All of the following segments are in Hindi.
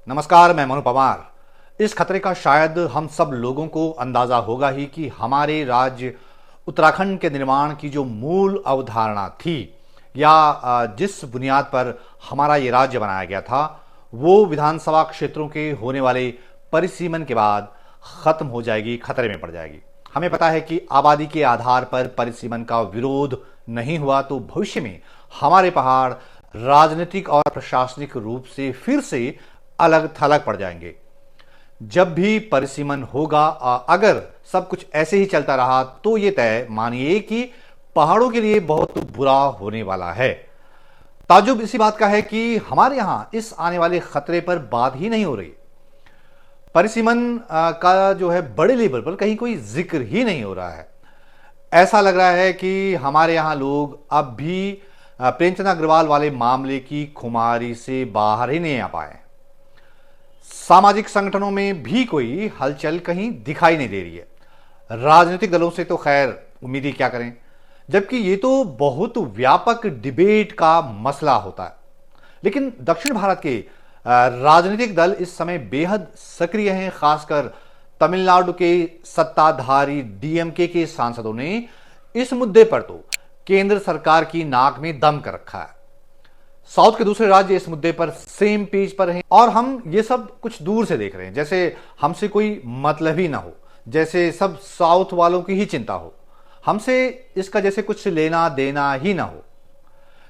नमस्कार, मैं मनु पवार। इस खतरे का शायद हम सब लोगों को अंदाजा होगा ही कि हमारे राज्य उत्तराखंड के निर्माण की जो मूल अवधारणा थी या जिस बुनियाद पर हमारा ये राज्य बनाया गया था, वो विधानसभा क्षेत्रों के होने वाले परिसीमन के बाद खत्म हो जाएगी, खतरे में पड़ जाएगी। हमें पता है कि आबादी के आधार पर परिसीमन का विरोध नहीं हुआ तो भविष्य में हमारे पहाड़ राजनीतिक और प्रशासनिक रूप से फिर से अलग थलग पड़ जाएंगे। जब भी परिसीमन होगा, अगर सब कुछ ऐसे ही चलता रहा तो ये तय मानिए कि पहाड़ों के लिए बहुत बुरा होने वाला है। ताज्जुब इसी बात का है कि हमारे यहां इस आने वाले खतरे पर बात ही नहीं हो रही। परिसीमन का जो है बड़े लेवल पर कहीं कोई जिक्र ही नहीं हो रहा है। ऐसा लग रहा है कि हमारे यहां लोग अब भी प्रेमचंद अग्रवाल वाले मामले की खुमारी से बाहर ही नहीं आ पाए। सामाजिक संगठनों में भी कोई हलचल कहीं दिखाई नहीं दे रही है। राजनीतिक दलों से तो खैर उम्मीद ही क्या करें, जबकि ये तो बहुत व्यापक डिबेट का मसला होता है। लेकिन दक्षिण भारत के राजनीतिक दल इस समय बेहद सक्रिय हैं। खासकर तमिलनाडु के सत्ताधारी डीएमके के सांसदों ने इस मुद्दे पर तो केंद्र सरकार की नाक में दम कर रखा है। साउथ के दूसरे राज्य इस मुद्दे पर सेम पेज पर हैं और हम ये सब कुछ दूर से देख रहे हैं, जैसे हमसे कोई मतलब ही ना हो, जैसे सब साउथ वालों की ही चिंता हो, हमसे इसका जैसे कुछ लेना देना ही ना हो।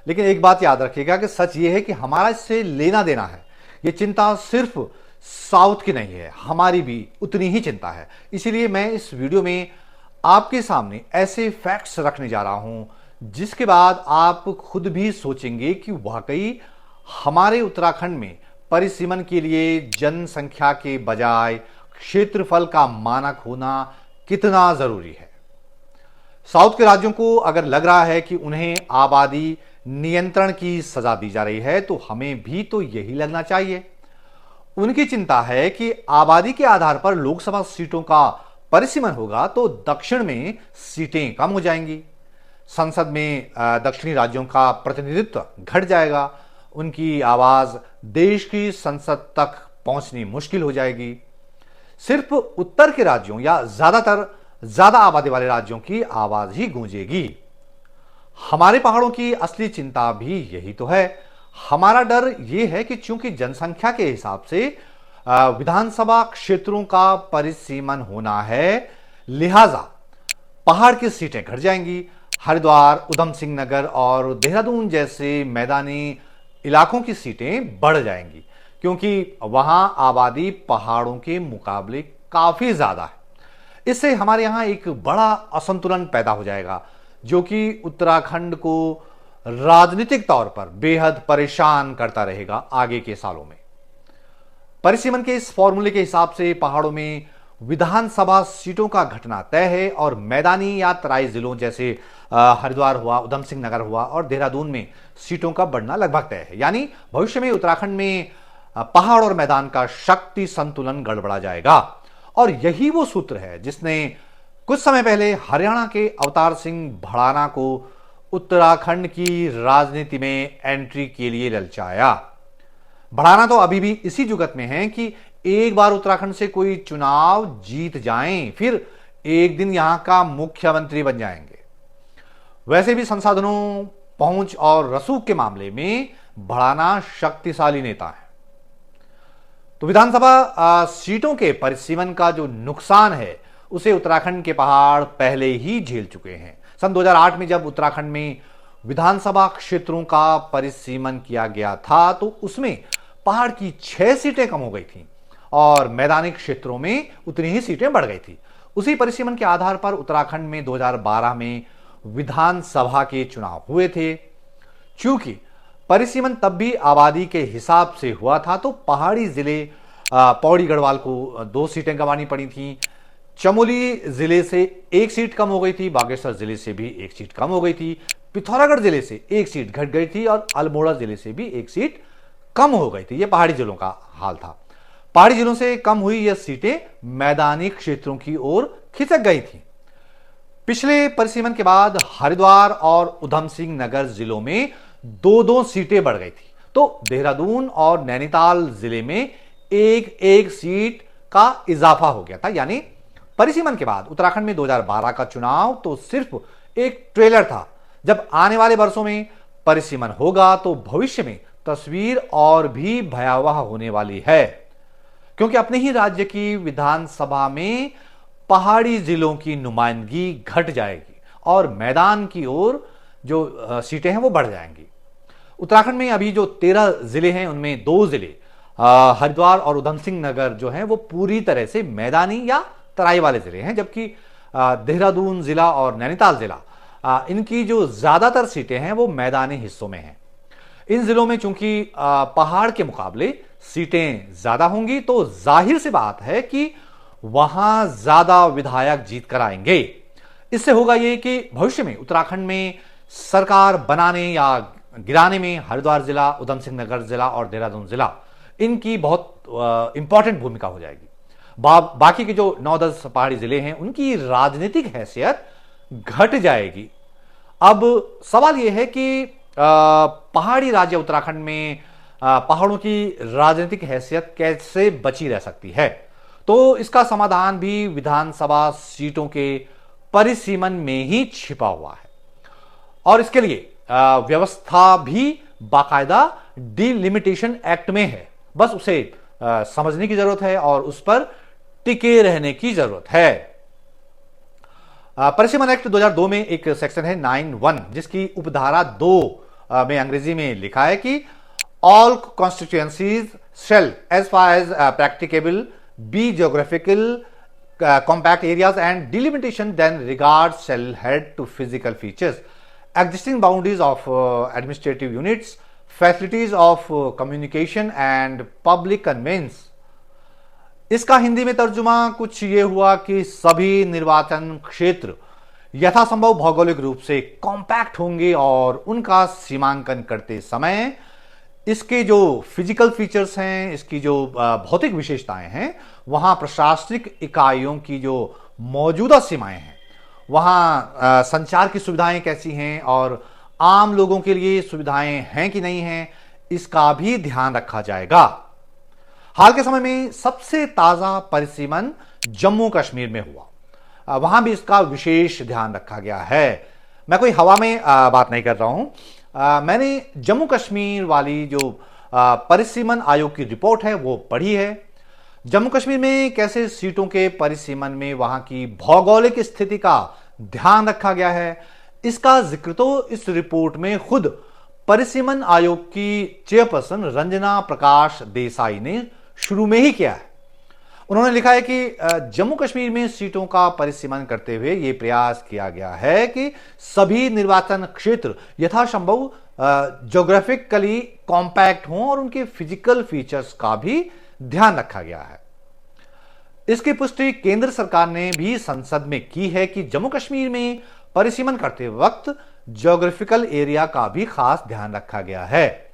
लेकिन एक बात याद रखिएगा कि सच ये है कि हमारा इससे लेना देना है। ये चिंता सिर्फ साउथ की नहीं है, हमारी भी उतनी ही चिंता है। इसीलिए मैं इस वीडियो में आपके सामने ऐसे फैक्ट्स रखने जा रहा हूं जिसके बाद आप खुद भी सोचेंगे कि वाकई हमारे उत्तराखंड में परिसीमन के लिए जनसंख्या के बजाय क्षेत्रफल का मानक होना कितना जरूरी है। साउथ के राज्यों को अगर लग रहा है कि उन्हें आबादी नियंत्रण की सजा दी जा रही है तो हमें भी तो यही लगना चाहिए। उनकी चिंता है कि आबादी के आधार पर लोकसभा सीटों का परिसीमन होगा तो दक्षिण में सीटें कम हो जाएंगी, संसद में दक्षिणी राज्यों का प्रतिनिधित्व घट जाएगा, उनकी आवाज देश की संसद तक पहुंचनी मुश्किल हो जाएगी। सिर्फ उत्तर के राज्यों या ज्यादा आबादी वाले राज्यों की आवाज ही गूंजेगी। हमारे पहाड़ों की असली चिंता भी यही तो है। हमारा डर यह है कि चूंकि जनसंख्या के हिसाब से विधानसभा क्षेत्रों का परिसीमन होना है, लिहाजा पहाड़ की सीटें घट जाएंगी। हरिद्वार, उधम सिंह नगर और देहरादून जैसे मैदानी इलाकों की सीटें बढ़ जाएंगी क्योंकि वहां आबादी पहाड़ों के मुकाबले काफी ज्यादा है। इससे हमारे यहां एक बड़ा असंतुलन पैदा हो जाएगा जो कि उत्तराखंड को राजनीतिक तौर पर बेहद परेशान करता रहेगा आगे के सालों में। परिसीमन के इस फॉर्मूले के हिसाब से पहाड़ों में विधानसभा सीटों का घटना तय है और मैदानी या तराई जिलों जैसे हरिद्वार हुआ, उधम सिंह नगर हुआ और देहरादून में सीटों का बढ़ना लगभग तय है। यानी भविष्य में उत्तराखंड में पहाड़ और मैदान का शक्ति संतुलन गड़बड़ा जाएगा। और यही वो सूत्र है जिसने कुछ समय पहले हरियाणा के अवतार सिंह भड़ाना को उत्तराखंड की राजनीति में एंट्री के लिए ललचाया। भड़ाना तो अभी भी इसी जुगत में है कि एक बार उत्तराखंड से कोई चुनाव जीत जाएं, फिर एक दिन यहां का मुख्यमंत्री बन जाएंगे। वैसे भी संसाधनों, पहुंच और रसूख के मामले में भड़ाना शक्तिशाली नेता है। तो विधानसभा सीटों के परिसीमन का जो नुकसान है उसे उत्तराखंड के पहाड़ पहले ही झेल चुके हैं। सन 2008 में जब उत्तराखंड में विधानसभा क्षेत्रों का परिसीमन किया गया था तो उसमें पहाड़ की 6 सीटें कम हो गई थी और मैदानी क्षेत्रों में उतनी ही सीटें बढ़ गई थी। उसी परिसीमन के आधार पर उत्तराखंड में 2012 में विधानसभा के चुनाव हुए थे। चूंकि परिसीमन तब भी आबादी के हिसाब से हुआ था तो पहाड़ी जिले पौड़ी गढ़वाल को 2 सीटें गंवानी पड़ी थी, चमोली जिले से 1 सीट कम हो गई थी, बागेश्वर जिले से भी 1 सीट कम हो गई थी, पिथौरागढ़ जिले से 1 सीट घट गई थी और अल्मोड़ा जिले से भी 1 सीट कम हो गई थी। यह पहाड़ी जिलों का हाल था। पहाड़ी जिलों से कम हुई यह सीटें मैदानी क्षेत्रों की ओर खिसक गई थी। पिछले परिसीमन के बाद हरिद्वार और उधम सिंह नगर जिलों में 2-2 सीटें बढ़ गई थी तो देहरादून और नैनीताल जिले में एक एक सीट का इजाफा हो गया था। यानी परिसीमन के बाद उत्तराखंड में 2012 का चुनाव तो सिर्फ एक ट्रेलर था। जब आने वाले वर्षों में परिसीमन होगा तो भविष्य में तस्वीर और भी भयावह होने वाली है, क्योंकि अपने ही राज्य की विधानसभा में पहाड़ी जिलों की नुमाइंदगी घट जाएगी और मैदान की ओर जो सीटें हैं वो बढ़ जाएंगी। उत्तराखंड में अभी जो 13 जिले हैं उनमें 2 जिले हरिद्वार और उधम सिंह नगर जो हैं वो पूरी तरह से मैदानी या तराई वाले जिले हैं, जबकि देहरादून जिला और नैनीताल जिला इनकी जो ज्यादातर सीटें हैं वो मैदानी हिस्सों में हैं। इन जिलों में चूंकि पहाड़ के मुकाबले सीटें ज्यादा होंगी तो जाहिर सी बात है कि वहां ज्यादा विधायक जीत कर आएंगे। इससे होगा ये कि भविष्य में उत्तराखंड में सरकार बनाने या गिराने में हरिद्वार जिला, उधम सिंह नगर जिला और देहरादून जिला इनकी बहुत इंपॉर्टेंट भूमिका हो जाएगी। बाकी के जो 9-10 पहाड़ी जिले हैं उनकी राजनीतिक हैसियत घट जाएगी। अब सवाल यह है कि पहाड़ी राज्य उत्तराखंड में पहाड़ों की राजनीतिक हैसियत कैसे बची रह सकती है, तो इसका समाधान भी विधानसभा सीटों के परिसीमन में ही छिपा हुआ है और इसके लिए व्यवस्था भी बाकायदा डिलिमिटेशन एक्ट में है। बस उसे समझने की जरूरत है और उस पर टिके रहने की जरूरत है। परिसीमन एक्ट 2002 में एक सेक्शन है 9(1) जिसकी उपधारा 2 में अंग्रेजी में लिखा है कि all constituencies shall as far as practicable be geographical compact areas and delimitation then regards shall head to physical features, existing boundaries of administrative units, facilities of communication and public conveyance। इसका हिंदी में तर्जुमा कुछ ये हुआ कि सभी निर्वाचन क्षेत्र यथासंभव भौगोलिक रूप से कॉम्पैक्ट होंगे और उनका सीमांकन करते समय इसके जो फिजिकल फीचर्स हैं, इसकी जो भौतिक विशेषताएं हैं, वहां प्रशासनिक इकाइयों की जो मौजूदा सीमाएं हैं, वहां संचार की सुविधाएं कैसी हैं और आम लोगों के लिए सुविधाएं हैं कि नहीं हैं, इसका भी ध्यान रखा जाएगा। हाल के समय में सबसे ताजा परिसीमन जम्मू कश्मीर में हुआ, वहां भी इसका विशेष ध्यान रखा गया है। मैं कोई हवा में बात नहीं कर रहा हूं। मैंने जम्मू कश्मीर वाली जो परिसीमन आयोग की रिपोर्ट है वो पढ़ी है। जम्मू कश्मीर में कैसे सीटों के परिसीमन में वहां की भौगोलिक स्थिति का ध्यान रखा गया है, इसका जिक्र तो इस रिपोर्ट में खुद परिसीमन आयोग की चेयरपर्सन रंजना प्रकाश देसाई ने शुरू में ही किया है। उन्होंने लिखा है कि जम्मू कश्मीर में सीटों का परिसीमन करते हुए यह प्रयास किया गया है कि सभी निर्वाचन क्षेत्र यथासंभव ज्योग्राफिकली कॉम्पैक्ट हों और उनके फिजिकल फीचर्स का भी ध्यान रखा गया है। इसकी पुष्टि केंद्र सरकार ने भी संसद में की है कि जम्मू कश्मीर में परिसीमन करते वक्त ज्योग्राफिकल एरिया का भी खास ध्यान रखा गया है।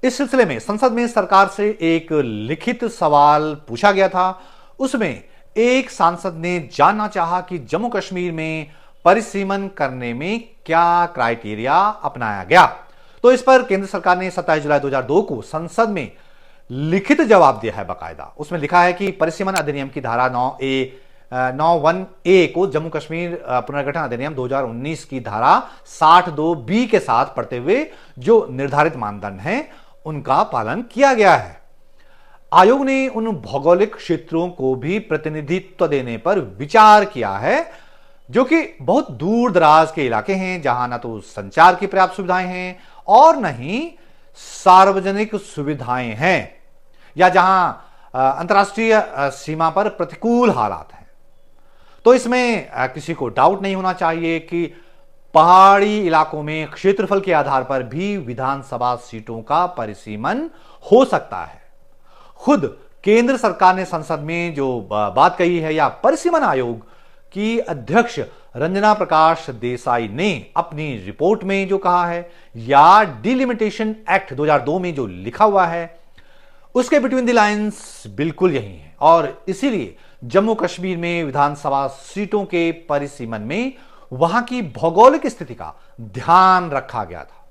इस सिलसिले में संसद में सरकार से एक लिखित सवाल पूछा गया था। उसमें एक सांसद ने जानना चाहा कि जम्मू कश्मीर में परिसीमन करने में क्या क्राइटेरिया अपनाया गया। तो इस पर केंद्र सरकार ने 27 जुलाई 2002 को संसद में लिखित जवाब दिया है बाकायदा। उसमें लिखा है कि परिसीमन अधिनियम की धारा 9(1)(a) को जम्मू कश्मीर पुनर्गठन अधिनियम 2019 की धारा 62(b) के साथ पढ़ते हुए जो निर्धारित मानदंड हैं उनका पालन किया गया है। आयोग ने उन भौगोलिक क्षेत्रों को भी प्रतिनिधित्व देने पर विचार किया है जो कि बहुत दूर दराज के इलाके हैं, जहां ना तो संचार की पर्याप्त सुविधाएं हैं और न ही सार्वजनिक सुविधाएं हैं, या जहां अंतर्राष्ट्रीय सीमा पर प्रतिकूल हालात हैं। तो इसमें किसी को डाउट नहीं होना चाहिए कि पहाड़ी इलाकों में क्षेत्रफल के आधार पर भी विधानसभा सीटों का परिसीमन हो सकता है। खुद केंद्र सरकार ने संसद में जो बात कही है, या परिसीमन आयोग की अध्यक्ष रंजना प्रकाश देसाई ने अपनी रिपोर्ट में जो कहा है, या डिलिमिटेशन एक्ट 2002 में जो लिखा हुआ है, उसके बिटवीन द लाइंस बिल्कुल यही है। और इसीलिए जम्मू कश्मीर में विधानसभा सीटों के परिसीमन में वहां की भौगोलिक स्थिति का ध्यान रखा गया था।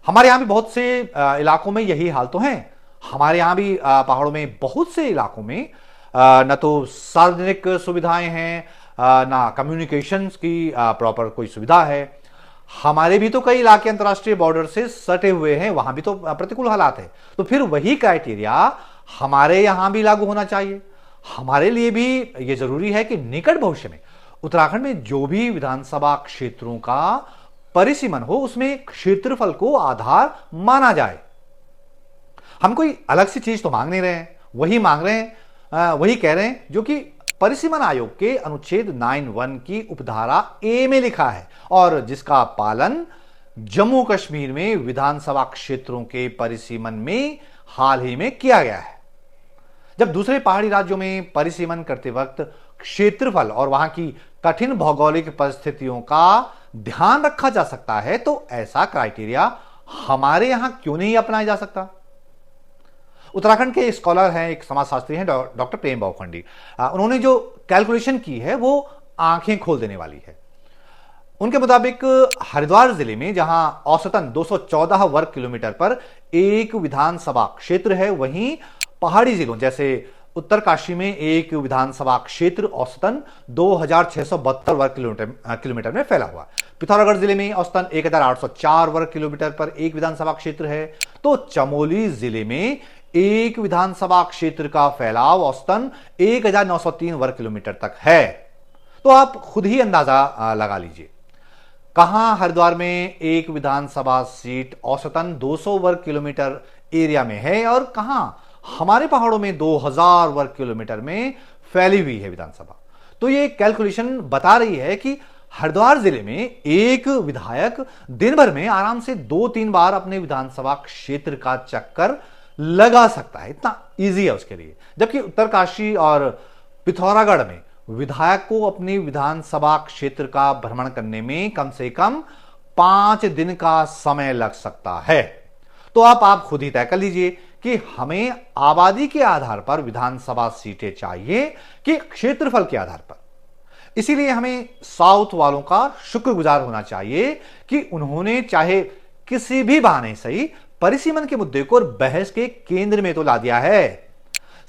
हमारे यहां भी बहुत से इलाकों में यही हाल तो है। हमारे यहाँ भी पहाड़ों में बहुत से इलाकों में न तो सार्वजनिक सुविधाएं हैं, ना कम्युनिकेशंस की प्रॉपर कोई सुविधा है। हमारे भी तो कई इलाके अंतर्राष्ट्रीय बॉर्डर से सटे हुए हैं, वहां भी तो प्रतिकूल हालात है। तो फिर वही क्राइटेरिया हमारे यहां भी लागू होना चाहिए। हमारे लिए भी यह जरूरी है कि निकट भविष्य में उत्तराखंड में जो भी विधानसभा क्षेत्रों का परिसीमन हो उसमें क्षेत्रफल को आधार माना जाए। हम कोई अलग सी चीज तो मांग नहीं रहे हैं, वही मांग रहे हैं, वही कह रहे हैं जो कि परिसीमन आयोग के अनुच्छेद 9(1) की उपधारा ए में लिखा है और जिसका पालन जम्मू कश्मीर में विधानसभा क्षेत्रों के परिसीमन में हाल ही में किया गया है। जब दूसरे पहाड़ी राज्यों में परिसीमन करते वक्त क्षेत्रफल और वहां की कठिन भौगोलिक परिस्थितियों का ध्यान रखा जा सकता है, तो ऐसा क्राइटेरिया हमारे यहां क्यों नहीं अपनाया जा सकता। उत्तराखंड के स्कॉलर हैं, एक समाजशास्त्री हैं डॉक्टर प्रेम बावखंडी। उन्होंने जो कैलकुलेशन की है वो आंखें खोल देने वाली है। उनके मुताबिक हरिद्वार जिले में जहां औसतन 214 वर्ग किलोमीटर पर एक विधानसभा क्षेत्र है, वहीं पहाड़ी जिलों जैसे उत्तरकाशी में एक विधानसभा क्षेत्र औसतन 2672 वर्ग किलोमीटर में फैला हुआ। पिथौरागढ़ जिले में औसतन 1804 वर्ग किलोमीटर पर एक विधानसभा क्षेत्र है। तो चमोली जिले में एक विधानसभा क्षेत्र का फैलाव औसतन 1903 वर्ग किलोमीटर तक है। तो आप खुद ही अंदाजा लगा लीजिए, कहां हरिद्वार में एक विधानसभा सीट औसतन 200 वर्ग किलोमीटर एरिया में है और कहां हमारे पहाड़ों में 2000 वर्ग किलोमीटर में फैली हुई है विधानसभा। तो ये कैलकुलेशन बता रही है कि हरिद्वार जिले में एक विधायक दिन भर में आराम से 2-3 बार अपने विधानसभा क्षेत्र का चक्कर लगा सकता है, इतना इजी है उसके लिए। जबकि उत्तरकाशी और पिथौरागढ़ में विधायक को अपनी विधानसभा क्षेत्र का भ्रमण करने में कम से कम 5 दिन का समय लग सकता है। तो आप खुद ही तय कर लीजिए कि हमें आबादी के आधार पर विधानसभा सीटें चाहिए कि क्षेत्रफल के आधार पर। इसीलिए हमें साउथ वालों का शुक्रगुजार होना चाहिए कि उन्होंने चाहे किसी भी बहाने सही परिसीमन के मुद्दे को बहस के केंद्र में तो ला दिया है।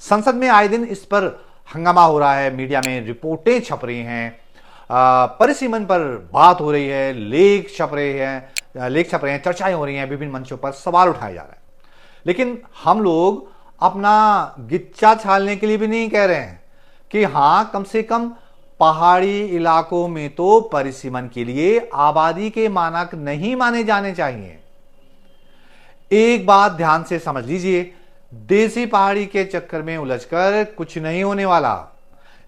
संसद में आए दिन इस पर हंगामा हो रहा है, मीडिया में रिपोर्टें छप रही हैं, परिसीमन पर बात हो रही है, लेख छप रहे हैं, चर्चाएं हो रही हैं, विभिन्न मंचों पर सवाल उठाए जा रहे हैं। लेकिन हम लोग अपना गिच्चा छालने के लिए भी नहीं कह रहे हैं कि हां, कम से कम पहाड़ी इलाकों में तो परिसीमन के लिए आबादी के मानक नहीं माने जाने चाहिए। एक बात ध्यान से समझ लीजिए, देसी पहाड़ी के चक्कर में उलझकर कुछ नहीं होने वाला।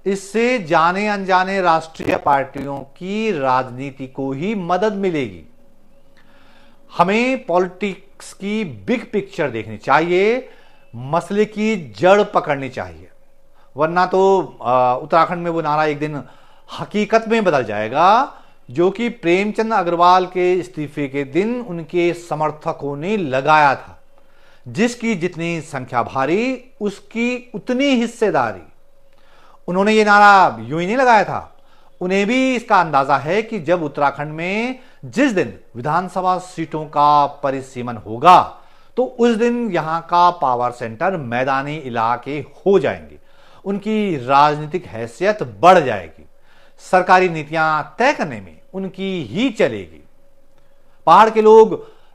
इससे जाने अनजाने राष्ट्रीय पार्टियों की राजनीति को ही मदद मिलेगी। हमें पॉलिटिक्स की बिग पिक्चर देखनी चाहिए, मसले की जड़ पकड़नी चाहिए, वरना तो उत्तराखंड में वो नारा एक दिन हकीकत में बदल जाएगा जो कि प्रेमचंद अग्रवाल के इस्तीफे के दिन उनके समर्थकों ने लगाया था। जिसकी जितनी संख्या भारी उसकी उतनी हिस्सेदारी। उन्होंने ये नारा यूं ही नहीं लगाया था, उन्हें भी इसका अंदाजा है कि जब उत्तराखंड में जिस दिन विधानसभा सीटों का परिसीमन होगा तो उस दिन यहां का पावर सेंटर मैदानी इलाके हो जाएंगे, उनकी राजनीतिक हैसियत बढ़ जाएगी, सरकारी नीतियां तय करने में उनकी ही चलेगी। पहाड़ के लोग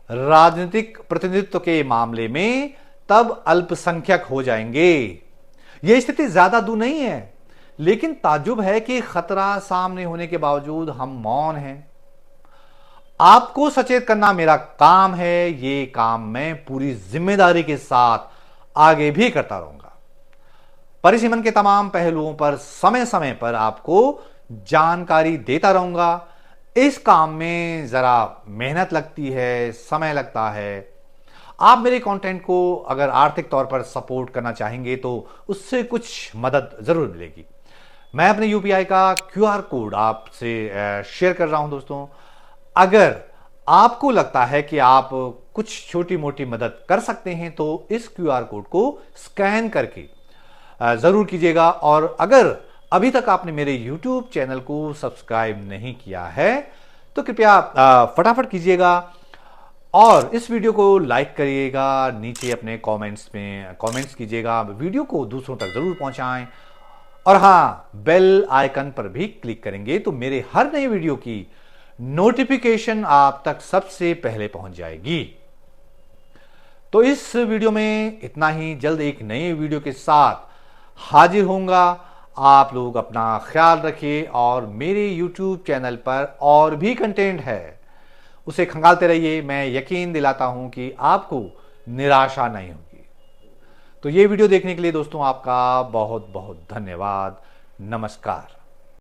राजनीतिक प्रतिनिधित्व के मामले में तब अल्पसंख्यक हो जाएंगे। यह स्थिति ज्यादा दूर नहीं है, लेकिन ताज्जुब है कि खतरा सामने होने के बावजूद हम मौन हैं। आपको सचेत करना मेरा काम है, ये काम मैं पूरी जिम्मेदारी के साथ आगे भी करता रहूंगा। परिसीमन के तमाम पहलुओं पर समय समय पर आपको जानकारी देता रहूंगा। इस काम में जरा मेहनत लगती है, समय लगता है। आप मेरे कंटेंट को अगर आर्थिक तौर पर सपोर्ट करना चाहेंगे तो उससे कुछ मदद जरूर मिलेगी। मैं अपने यूपीआई का QR कोड आपसे शेयर कर रहा हूं दोस्तों। अगर आपको लगता है कि आप कुछ छोटी मोटी मदद कर सकते हैं तो इस QR कोड को स्कैन करके जरूर कीजिएगा। और अगर अभी तक आपने मेरे YouTube चैनल को सब्सक्राइब नहीं किया है तो कृपया फटाफट कीजिएगा। और इस वीडियो को लाइक करिएगा, नीचे अपने कमेंट्स में कमेंट्स कीजिएगा, वीडियो को दूसरों तक जरूर पहुंचाएं। और हाँ, बेल आइकन पर भी क्लिक करेंगे तो मेरे हर नए वीडियो की नोटिफिकेशन आप तक सबसे पहले पहुंच जाएगी। तो इस वीडियो में इतना ही। जल्द एक नए वीडियो के साथ हाजिर होऊंगा। आप लोग अपना ख्याल रखिए और मेरे YouTube चैनल पर और भी कंटेंट है, उसे खंगालते रहिए। मैं यकीन दिलाता हूं कि आपको निराशा नहीं होगी। तो ये वीडियो देखने के लिए दोस्तों आपका बहुत बहुत धन्यवाद। नमस्कार।